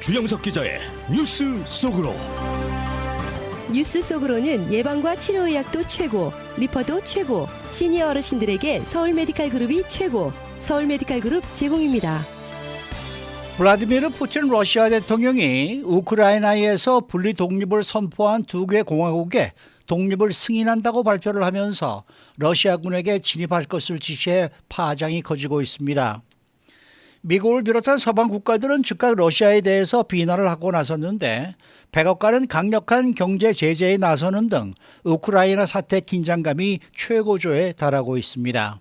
주영석 기자의 뉴스 속으로. 뉴스 속으로는 예방과 치료의학도 최고, 리퍼도 최고, 시니어 어르신들에게 서울 메디칼 그룹이 최고, 서울 메디칼 그룹 제공입니다. 블라디미르 푸틴 러시아 대통령이 우크라이나에서 분리 독립을 선포한 두 개 공화국의 독립을 승인한다고 발표를 하면서 러시아군에게 진입할 것을 지시해 파장이 커지고 있습니다. 미국을 비롯한 서방 국가들은 즉각 러시아에 대해서 비난을 하고 나섰는데 백악관은 강력한 경제 제재에 나서는 등 우크라이나 사태 긴장감이 최고조에 달하고 있습니다.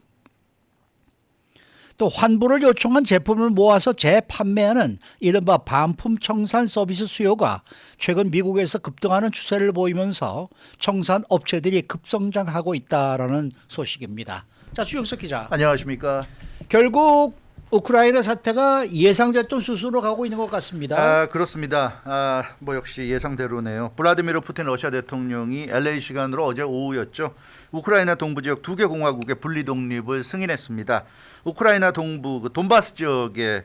또 환불을 요청한 제품을 모아서 재판매하는 이른바 반품 청산 서비스 수요가 최근 미국에서 급등하는 추세를 보이면서 청산 업체들이 급성장하고 있다라는 소식입니다. 자, 주영석 기자. 안녕하십니까. 결국 우크라이나 사태가 예상됐던 수순으로 가고 있는 것 같습니다. 그렇습니다. 뭐 역시 예상대로네요. 블라디미르 푸틴 러시아 대통령이 LA 시간으로 어제 오후였죠. 우크라이나 동부 지역 두 개 공화국의 분리 독립을 승인했습니다. 우크라이나 동부 돈바스 지역의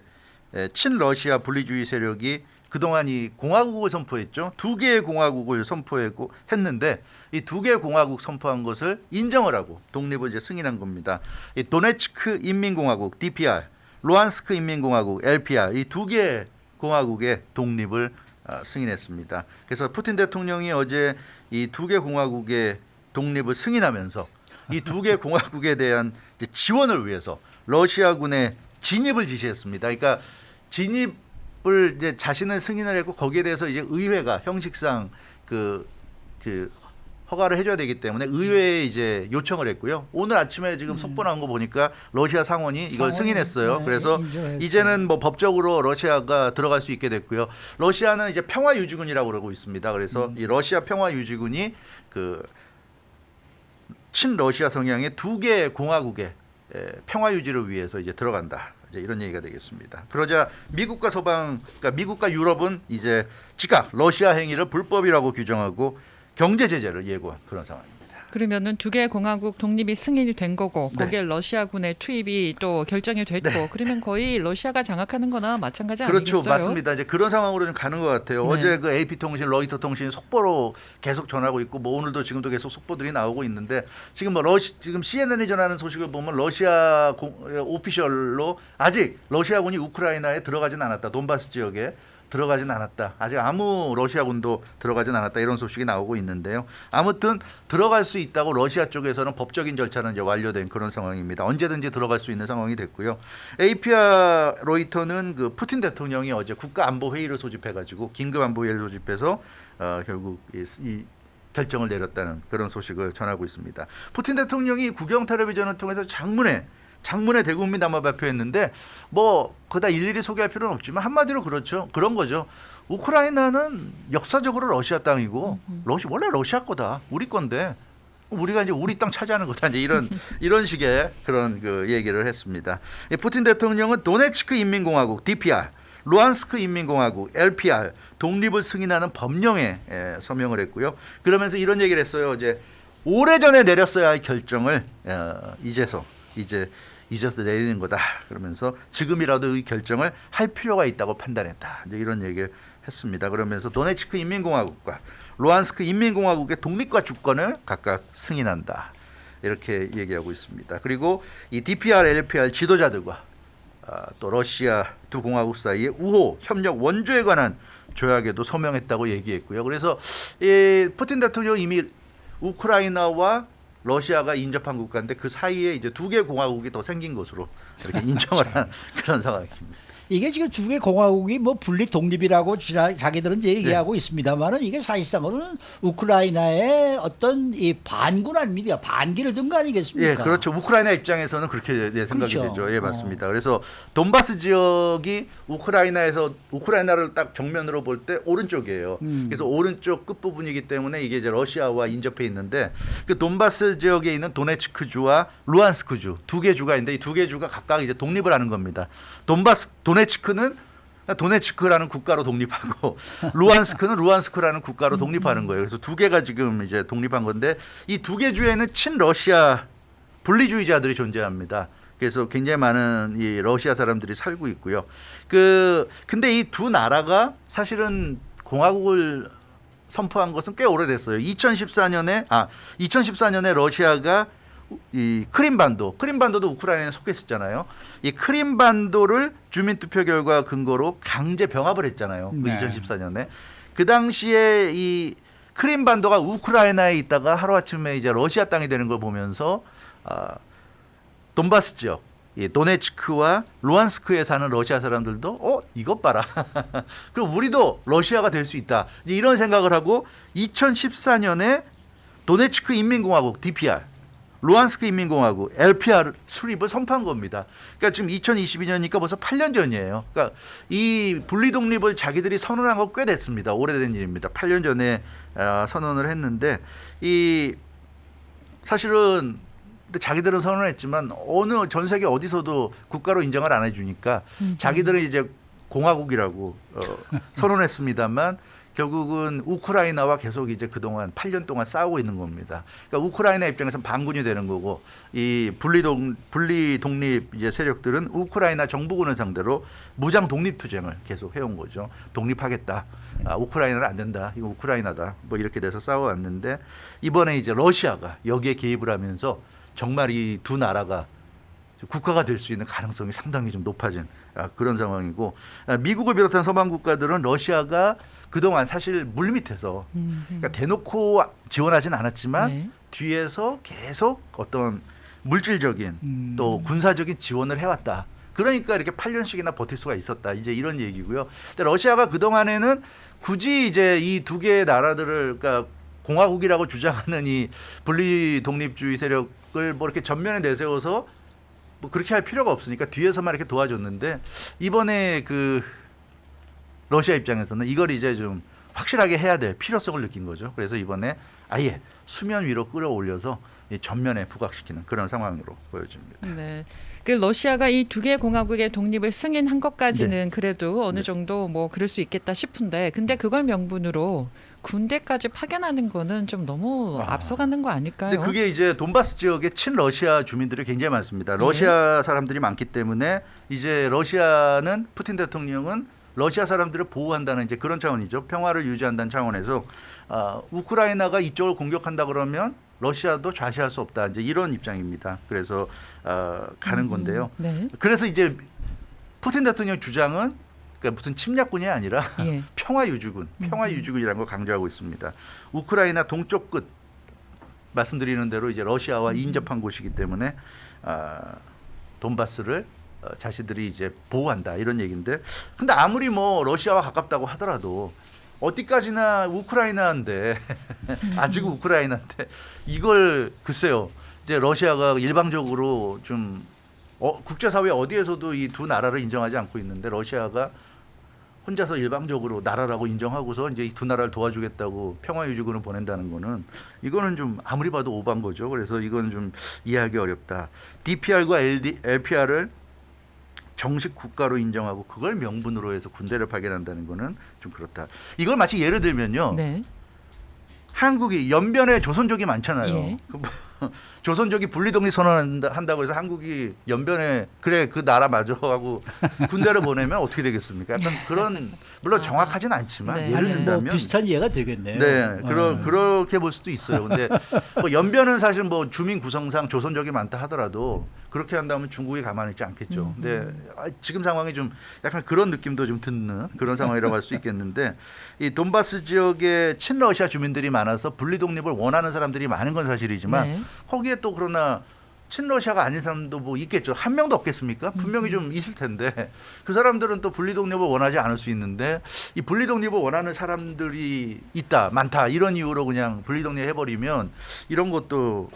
친러시아 분리주의 세력이 그동안 이 공화국을 선포했죠. 두 개의 공화국을 선포했는데 이 두 개의 공화국 선포한 것을 인정을 하고 독립을 이제 승인한 겁니다. 이 도네츠크 인민공화국 DPR, 루안스크 인민공화국 LPR 이 두 개의 공화국의 독립을 승인했습니다. 그래서 푸틴 대통령이 어제 이 두 개 공화국의 독립을 승인하면서 이 두 개 공화국에 대한 이제 지원을 위해서 러시아군의 진입을 지시했습니다. 그러니까 진입을 이제 자신을 승인을 했고 거기에 대해서 이제 의회가 형식상 그 허가를 해줘야 되기 때문에 의회에 이제 요청을 했고요. 오늘 아침에 지금 속보 나온 거 보니까 러시아 상원이 이걸 승인했어요. 네, 그래서 인정했어요. 이제는 뭐 법적으로 러시아가 들어갈 수 있게 됐고요. 러시아는 이제 평화유지군이라고 그러고 있습니다. 그래서 이 러시아 평화유지군이 그 친러시아 성향의 두 개의 공화국의 평화 유지를 위해서 이제 들어간다. 이제 이런 얘기가 되겠습니다. 그러자 미국과 서방, 그러니까 미국과 유럽은 이제 즉각 러시아 행위를 불법이라고 규정하고 경제 제재를 예고한 그런 상황입니다. 그러면은 두 개의 공화국 독립이 승인이 된 거고 네. 거기에 러시아군의 투입이 또 결정이 됐고 네. 그러면 거의 러시아가 장악하는 거나 마찬가지 그렇죠. 아니겠어요? 맞습니다. 이제 그런 상황으로 좀 가는 것 같아요. 네. 어제 그 AP통신, 로이터통신 속보로 계속 전하고 있고 뭐 오늘도 지금도 계속 속보들이 나오고 있는데 지금 뭐 지금 CNN이 전하는 소식을 보면 러시아 오피셜로 아직 러시아군이 우크라이나에 들어가진 않았다. 돈바스 지역에 들어가진 않았다. 아직 아무 러시아군도 들어가진 않았다. 이런 소식이 나오고 있는데요. 아무튼 들어갈 수 있다고 러시아 쪽에서는 법적인 절차는 이제 완료된 그런 상황입니다. 언제든지 들어갈 수 있는 상황이 됐고요. AP와 로이터는 그 푸틴 대통령이 어제 국가안보회의를 소집해가지고 긴급안보회의를 소집해서 결국 이 결정을 내렸다는 그런 소식을 전하고 있습니다. 푸틴 대통령이 국영 텔레비전을 통해서 장문의 대국민 담화 발표했는데 뭐 그다 일일이 소개할 필요는 없지만 한마디로 그렇죠. 그런 거죠. 우크라이나는 역사적으로 러시아 땅이고 원래 러시아 거다. 우리 건데 우리가 이제 우리 땅 차지하는 거다. 이제 이런 식의 그런 그 얘기를 했습니다. 푸틴 대통령은 도네츠크 인민공화국 DPR, 루안스크 인민공화국 LPR 독립을 승인하는 법령에 서명을 했고요. 그러면서 이런 얘기를 했어요. 이제 오래전에 내렸어야 할 결정을 이제서 내리는 거다. 그러면서 지금이라도 이 결정을 할 필요가 있다고 판단했다. 이제 이런 얘기를 했습니다. 그러면서 도네츠크 인민공화국과 루안스크 인민공화국의 독립과 주권을 각각 승인한다. 이렇게 얘기하고 있습니다. 그리고 이 DPR, LPR 지도자들과 또 러시아 두 공화국 사이의 우호 협력 원조에 관한 조약에도 서명했다고 얘기했고요. 그래서 이 푸틴 대통령이 이미 우크라이나와 러시아가 인접한 국가인데 그 사이에 이제 두 개 공화국이 더 생긴 것으로 이렇게 인정을 한 그런 상황입니다. 이게 지금 두 개 공화국이 뭐 분리 독립이라고 자기들은 얘기하고 있습니다만은 이게 사실상으로는 우크라이나의 어떤 이 반군 아닙니까? 반기를 든 거 아니겠습니까? 예, 그렇죠. 우크라이나 입장에서는 그렇게 생각이 그렇죠. 되죠. 예, 맞습니다. 그래서 돈바스 지역이 우크라이나를 딱 정면으로 볼 때 오른쪽이에요. 그래서 오른쪽 끝 부분이기 때문에 이게 이제 러시아와 인접해 있는데 그 돈바스 지역에 있는 도네츠크 주와 루안스크 주 두 개 주가 있는데 이 두 개 주가 각각 이제 독립을 하는 겁니다. 도네츠크는 도네츠크라는 국가로 독립하고 루안스크는 루안스크라는 국가로 독립하는 거예요. 그래서 두 개가 지금 이제 독립한 건데 이 두 개 주에는 친러시아 분리주의자들이 존재합니다. 그래서 굉장히 많은 이 러시아 사람들이 살고 있고요. 근데 이 두 나라가 사실은 공화국을 선포한 것은 꽤 오래됐어요. 2014년에 러시아가 이 크림반도도 우크라이나에 속했었잖아요. 이 크림반도를 주민투표 결과 근거로 강제 병합을 했잖아요. 네. 2014년에. 그 당시에 이 크림반도가 우크라이나에 있다가 하루아침에 이제 러시아 땅이 되는 걸 보면서 돈바스 지역, 이 도네츠크와 루안스크에 사는 러시아 사람들도 이것 봐라. 그럼 우리도 러시아가 될 수 있다. 이제 이런 생각을 하고 2014년에 도네츠크 인민공화국 DPR, 루안스크 인민공화국 LPR 수립을 선포한 겁니다. 그러니까 지금 2022년이니까 벌써 8년 전이에요. 그러니까 이 분리 독립을 자기들이 선언한 거 꽤 됐습니다. 오래된 일입니다. 8년 전에 선언을 했는데 이 사실은 근데 자기들은 선언했지만 어느 전 세계 어디서도 국가로 인정을 안 해주니까 자기들은 이제 공화국이라고 선언했습니다만 결국은 우크라이나와 계속 이제 그동안 8년 동안 싸우고 있는 겁니다. 그러니까 우크라이나 입장에서는 반군이 되는 거고 이 분리 독립 이제 세력들은 우크라이나 정부군을 상대로 무장 독립 투쟁을 계속 해온 거죠. 독립하겠다. 우크라이나는 안 된다. 이거 우크라이나다. 뭐 이렇게 돼서 싸워왔는데 이번에 이제 러시아가 여기에 개입을 하면서 정말 이 두 나라가 국가가 될 수 있는 가능성이 상당히 좀 높아진 그런 상황이고 미국을 비롯한 서방 국가들은 러시아가 그동안 사실 물밑에서 그러니까 대놓고 지원하진 않았지만 네. 뒤에서 계속 어떤 물질적인 또 군사적인 지원을 해왔다. 그러니까 이렇게 8년씩이나 버틸 수가 있었다. 이제 이런 얘기고요. 근데 러시아가 그동안에는 굳이 이제 이 두 개의 나라들을 그러니까 공화국이라고 주장하는 이 분리 독립주의 세력을 뭐 이렇게 전면에 내세워서 뭐 그렇게 할 필요가 없으니까 뒤에서만 이렇게 도와줬는데 이번에 그 러시아 입장에서는 이걸 이제 좀 확실하게 해야 될 필요성을 느낀 거죠. 그래서 이번에 아예 수면 위로 끌어올려서 전면에 부각시키는 그런 상황으로 보여집니다. 네. 그 러시아가 이 두 개 공화국의 독립을 승인한 것까지는 그래도 어느 네. 정도 뭐 그럴 수 있겠다 싶은데 근데 그걸 명분으로 군대까지 파견하는 거는 좀 너무 앞서가는 거 아닐까요? 근데 그게 이제 돈바스 지역에 친러시아 주민들이 굉장히 많습니다. 러시아 사람들이 많기 때문에 이제 러시아는 푸틴 대통령은 러시아 사람들을 보호한다는 이제 그런 차원이죠. 평화를 유지한다는 차원에서 우크라이나가 이쪽을 공격한다 그러면 러시아도 좌시할 수 없다. 이제 이런 입장입니다. 그래서 가는 건데요. 네. 그래서 이제 푸틴 대통령 주장은 그러니까 무슨 침략군이 아니라 예. 평화유지군이라는 걸 강조하고 있습니다. 우크라이나 동쪽 끝 말씀드리는 대로 이제 러시아와 인접한 곳이기 때문에 돈바스를 자신들이 이제 보호한다 이런 얘기인데 근데 아무리 뭐 러시아와 가깝다고 하더라도 어디까지나 우크라이나인데 아직 우크라이나인데 이걸 글쎄요 이제 러시아가 일방적으로 좀 국제사회 어디에서도 이 두 나라를 인정하지 않고 있는데 러시아가 혼자서 일방적으로 나라라고 인정하고서 이제 이 두 나라를 도와주겠다고 평화유지군을 보낸다는 거는 이거는 좀 아무리 봐도 오반 거죠. 그래서 이건 좀 이해하기 어렵다. DPR과 LPR을 정식 국가로 인정하고 그걸 명분으로 해서 군대를 파견한다는 거는 좀 그렇다. 이걸 마치 예를 들면요. 네. 한국이 연변에 조선족이 많잖아요. 예. 조선족이 분리독립 선언한다고 해서 한국이 연변에 그래 그 나라 맞아 하고 군대를 보내면 어떻게 되겠습니까? 약간 그런 물론 정확하진 않지만 네. 예를 뭐 든다면 비슷한 이해가 되겠네요. 네, 그렇게 볼 수도 있어요. 근데 뭐 연변은 사실 뭐 주민 구성상 조선족이 많다 하더라도 그렇게 한다면 중국이 가만히 있지 않겠죠. 근데 지금 상황이 좀 약간 그런 느낌도 좀 드는 그런 상황이라고 할 수 있겠는데 이 돈바스 지역에 친러시아 주민들이 많아서 분리 독립을 원하는 사람들이 많은 건 사실이지만 네. 거기에 또 그러나 친러시아가 아닌 사람도 뭐 있겠죠. 한 명도 없겠습니까? 분명히 좀 있을 텐데 그 사람들은 또 분리 독립을 원하지 않을 수 있는데 이 분리 독립을 원하는 사람들이 있다, 많다 이런 이유로 그냥 분리 독립 해버리면 이런 것도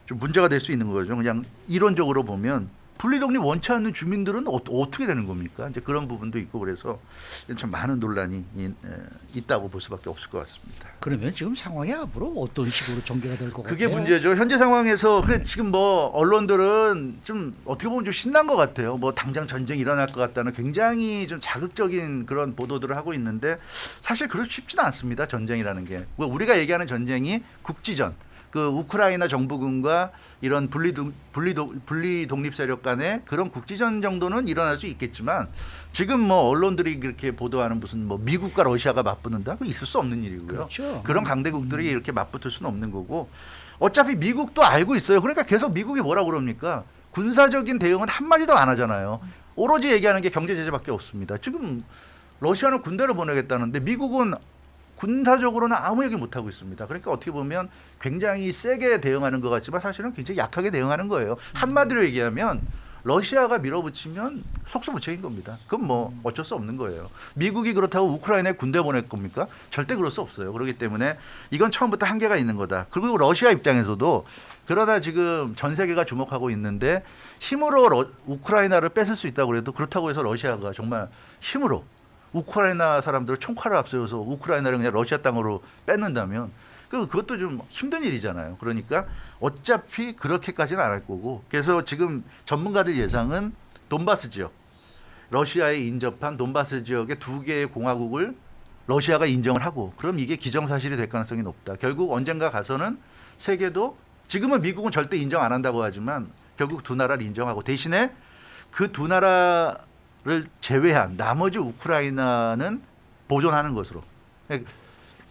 좀 문제가 될 수 있는 거죠. 그냥 이론적으로 보면 분리 독립 원치 않는 주민들은 어떻게 되는 겁니까? 이제 그런 부분도 있고 그래서 참 많은 논란이 있다고 볼 수밖에 없을 것 같습니다. 그러면 지금 상황이 앞으로 어떤 식으로 전개가 될 것 같아요? 그게 문제죠. 현재 상황에서 근데 지금 뭐 언론들은 좀 어떻게 보면 좀 신난 것 같아요. 뭐 당장 전쟁이 일어날 것 같다는 굉장히 좀 자극적인 그런 보도들을 하고 있는데 사실 그렇게 쉽지는 않습니다. 전쟁이라는 게 우리가 얘기하는 전쟁이 국지전. 그 우크라이나 정부군과 이런 분리 독립 세력 간의 그런 국지전 정도는 일어날 수 있겠지만 지금 뭐 언론들이 그렇게 보도하는 무슨 뭐 미국과 러시아가 맞붙는다? 그 있을 수 없는 일이고요. 그렇죠. 그런 강대국들이 이렇게 맞붙을 수는 없는 거고 어차피 미국도 알고 있어요. 그러니까 계속 미국이 뭐라고 그럽니까? 군사적인 대응은 한마디도 안 하잖아요. 오로지 얘기하는 게 경제 제재밖에 없습니다. 지금 러시아는 군대를 보내겠다는데 미국은 군사적으로는 아무 얘기 못 하고 있습니다. 그러니까 어떻게 보면 굉장히 세게 대응하는 것 같지만 사실은 굉장히 약하게 대응하는 거예요. 한마디로 얘기하면 러시아가 밀어붙이면 속수무책인 겁니다. 그건 뭐 어쩔 수 없는 거예요. 미국이 그렇다고 우크라이나에 군대 보낼 겁니까? 절대 그럴 수 없어요. 그렇기 때문에 이건 처음부터 한계가 있는 거다. 그리고 러시아 입장에서도 그러다 지금 전 세계가 주목하고 있는데 힘으로 우크라이나를 뺏을 수 있다고 그래도 그렇다고 해서 러시아가 정말 힘으로 우크라이나 사람들을 총칼을 앞세워서 우크라이나를 그냥 러시아 땅으로 뺏는다면 그것도 좀 힘든 일이잖아요. 그러니까 어차피 그렇게까지는 안 할 거고 그래서 지금 전문가들 예상은 돈바스 지역 러시아에 인접한 돈바스 지역의 2개의 공화국을 러시아가 인정을 하고 그럼 이게 기정사실이 될 가능성이 높다. 결국 언젠가 가서는 세계도 지금은 미국은 절대 인정 안 한다고 하지만 결국 두 나라를 인정하고 대신에 그 두 나라를 제외한 나머지 우크라이나는 보존하는 것으로.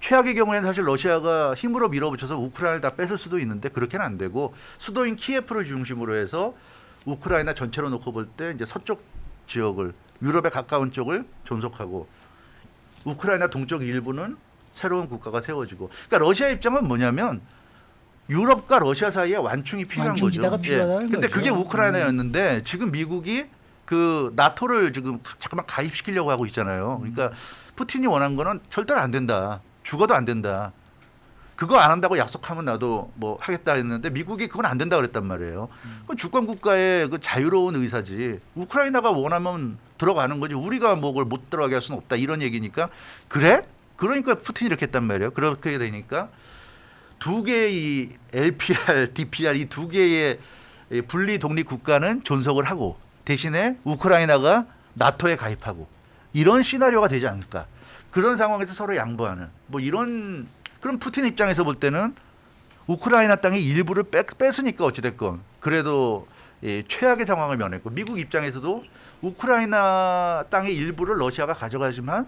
최악의 경우에는 사실 러시아가 힘으로 밀어붙여서 우크라이나를 다 뺏을 수도 있는데 그렇게는 안 되고 수도인 키예프를 중심으로 해서 우크라이나 전체로 놓고 볼 때 이제 서쪽 지역을 유럽에 가까운 쪽을 존속하고 우크라이나 동쪽 일부는 새로운 국가가 세워지고 그러니까 러시아 입장은 뭐냐면 유럽과 러시아 사이에 완충이 필요한 거죠. 완충지대가 필요하다는 근데 거죠. 그게 우크라이나였는데 지금 미국이 그 나토를 지금 잠깐만 가입시키려고 하고 있잖아요. 그러니까 푸틴이 원한 거는 절대로 안 된다. 죽어도 안 된다. 그거 안 한다고 약속하면 나도 뭐 하겠다 했는데 미국이 그건 안 된다 그랬단 말이에요. 그건 주권 국가의 그 자유로운 의사지. 우크라이나가 원하면 들어가는 거지. 우리가 뭐 그걸 못 들어가게 할 수는 없다. 이런 얘기니까 그래? 그러니까 푸틴이 이렇게 했단 말이에요. 그렇게 되니까 두 개의 이 LPR, DPR 이 두 개의 분리 독립 국가는 존속을 하고 대신에 우크라이나가 나토에 가입하고 이런 시나리오가 되지 않을까. 그런 상황에서 서로 양보하는 뭐 이런 그럼 푸틴 입장에서 볼 때는 우크라이나 땅의 일부를 뺏으니까 어찌됐건 그래도 최악의 상황을 면했고 미국 입장에서도 우크라이나 땅의 일부를 러시아가 가져가지만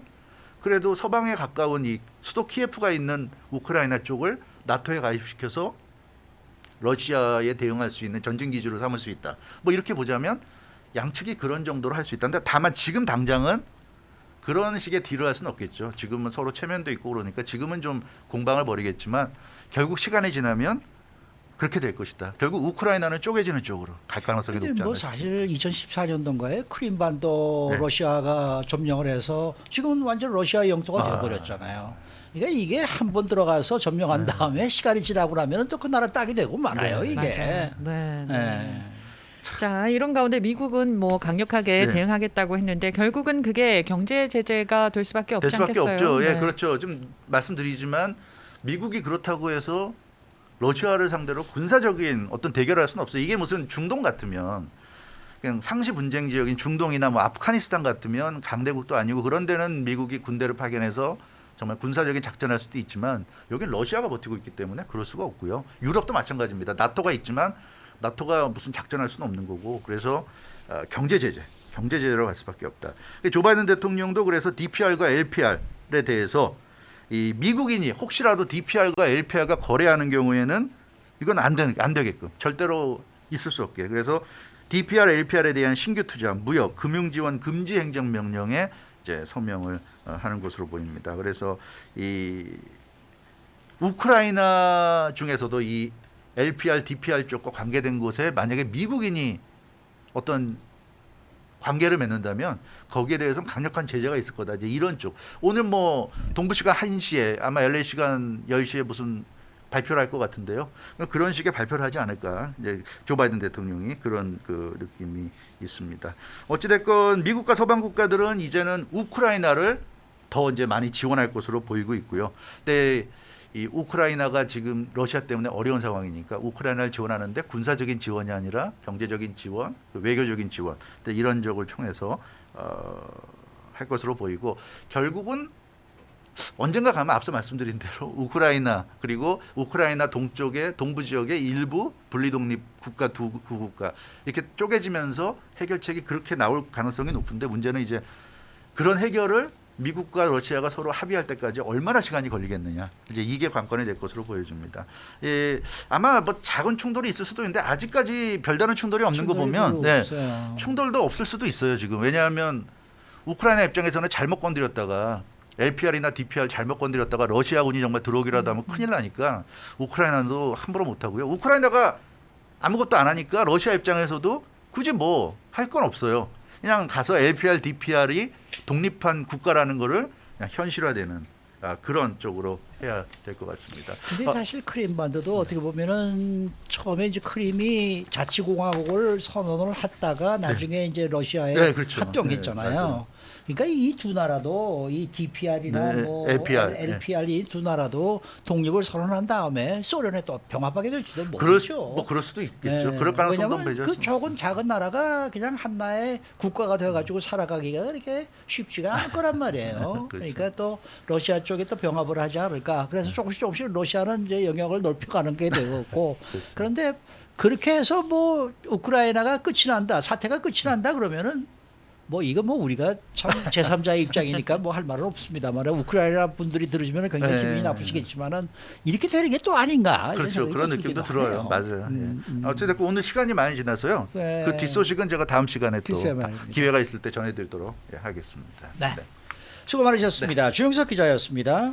그래도 서방에 가까운 이 수도 키예프가 있는 우크라이나 쪽을 나토에 가입시켜서 러시아에 대응할 수 있는 전진 기지로 삼을 수 있다. 뭐 이렇게 보자면 양측이 그런 정도로 할 수 있다. 근데 다만 지금 당장은 그런 식의 딜을 할 수는 없겠죠. 지금은 서로 체면도 있고 그러니까 지금은 좀 공방을 벌이겠지만 결국 시간이 지나면 그렇게 될 것이다. 결국 우크라이나는 쪼개지는 쪽으로 갈 가능성이 높지 않을까. 뭐 사실 2014년도인가에 크림반도 네. 러시아가 점령을 해서 지금은 완전 러시아 영토가 돼버렸잖아요. 그러니까 이게 한 번 들어가서 점령한 다음에 시간이 지나고 나면 또 그 나라 딱이 되고 말아요. 네. 이게. 맞아요. 네. 예. 자, 이런 가운데 미국은 뭐 강력하게 네. 대응하겠다고 했는데 결국은 그게 경제 제재가 될 수밖에 없지 될 수밖에 않겠어요? 없죠. 예, 네. 그렇죠. 좀 말씀드리지만 미국이 그렇다고 해서 러시아를 상대로 군사적인 어떤 대결을 할 수는 없어요. 이게 무슨 중동 같으면 그냥 상시 분쟁 지역인 중동이나 뭐 아프가니스탄 같으면 강대국도 아니고 그런 데는 미국이 군대를 파견해서 정말 군사적인 작전을 할 수도 있지만 여긴 러시아가 버티고 있기 때문에 그럴 수가 없고요. 유럽도 마찬가지입니다. 나토가 있지만 나토가 무슨 작전할 수는 없는 거고 그래서 경제 제재로 갈 수밖에 없다. 조 바이든 대통령도 그래서 DPR과 LPR에 대해서 이 미국인이 혹시라도 DPR과 LPR과 거래하는 경우에는 이건 안 되게끔 절대로 있을 수 없게 그래서 DPR, LPR에 대한 신규 투자, 무역, 금융 지원 금지 행정 명령에 이제 서명을 하는 것으로 보입니다. 그래서 이 우크라이나 중에서도 이 LPR, DPR 쪽과 관계된 곳에 만약에 미국인이 어떤 관계를 맺는다면 거기에 대해서는 강력한 제재가 있을 거다. 이제 이런 쪽. 오늘 뭐 동부 시간 1시에 아마 LA 시간 10시에 무슨 발표를 할 것 같은데요. 그런 식의 발표를 하지 않을까. 이제 조 바이든 대통령이 그런 그 느낌이 있습니다. 어찌 됐건 미국과 서방 국가들은 이제는 우크라이나를 더 이제 많이 지원할 것으로 보이고 있고요. 근데 이 우크라이나가 지금 러시아 때문에 어려운 상황이니까 우크라이나를 지원하는데 군사적인 지원이 아니라 경제적인 지원, 외교적인 지원 이런 쪽을 통해서 할 것으로 보이고 결국은 언젠가 가면 앞서 말씀드린 대로 우크라이나 그리고 우크라이나 동쪽의 동부 지역의 일부 분리독립 국가 두 국가 이렇게 쪼개지면서 해결책이 그렇게 나올 가능성이 높은데 문제는 이제 그런 해결을 미국과 러시아가 서로 합의할 때까지 얼마나 시간이 걸리겠느냐. 이제 이게 관건이 될 것으로 보여집니다. 예, 아마 뭐 작은 충돌이 있을 수도 있는데 아직까지 별다른 충돌이 없는 거 보면 네, 충돌도 없을 수도 있어요. 지금 왜냐하면 우크라이나 입장에서는 잘못 건드렸다가 LPR이나 DPR 잘못 건드렸다가 러시아군이 정말 들어오기라도 하면 큰일 나니까 우크라이나도 함부로 못하고요. 우크라이나가 아무것도 안 하니까 러시아 입장에서도 굳이 뭐 할 건 없어요. 그냥 가서 LPR, DPR이 독립한 국가라는 거를 그냥 현실화되는 그런 쪽으로 해야 될 것 같습니다. 근데 사실 크림반도도 어떻게 보면은 처음에 이제 크림이 자치공화국을 선언을 했다가 나중에 이제 러시아에 네, 그렇죠. 합병했잖아요. 네, 맞아요. 그러니까 이 두 나라도 이 DPR이나 네, 뭐 LPR, LPR 이 두 나라도 독립을 선언한 다음에 소련에 또 병합하게 될지도 그럴, 모르죠. 뭐 그럴 수도 있겠죠. 네. 그럴 가능성도 왜냐면 배제할 그 수 적은 작은 나라가 그냥 하나의 국가가 돼가지고 살아가기가 그렇게 쉽지가 않을 거란 말이에요. 그렇죠. 그러니까 또 러시아 쪽에 또 병합을 하지 않을까. 그래서 조금씩 러시아는 이제 영역을 넓혀가는 게 되고 그렇죠. 그런데 그렇게 해서 뭐 우크라이나가 끝이 난다, 사태가 끝이 난다 그러면은 뭐 이거 뭐 우리가 참 제3자의 입장이니까 뭐 할 말은 없습니다만 우크라이나 분들이 들으시면 굉장히 네. 기분이 나쁘시겠지만은 이렇게 되는 게 또 아닌가 이런 그렇죠. 생각이 그런 좀 느낌도 들기도 들어요. 하네요. 맞아요. 어쨌든 오늘 시간이 많이 지나서요. 네. 그 뒷소식은 제가 다음 시간에 또 글쎄 말입니다. 기회가 있을 때 전해드리도록 하겠습니다. 네. 수고 많으셨습니다. 주영석 기자였습니다.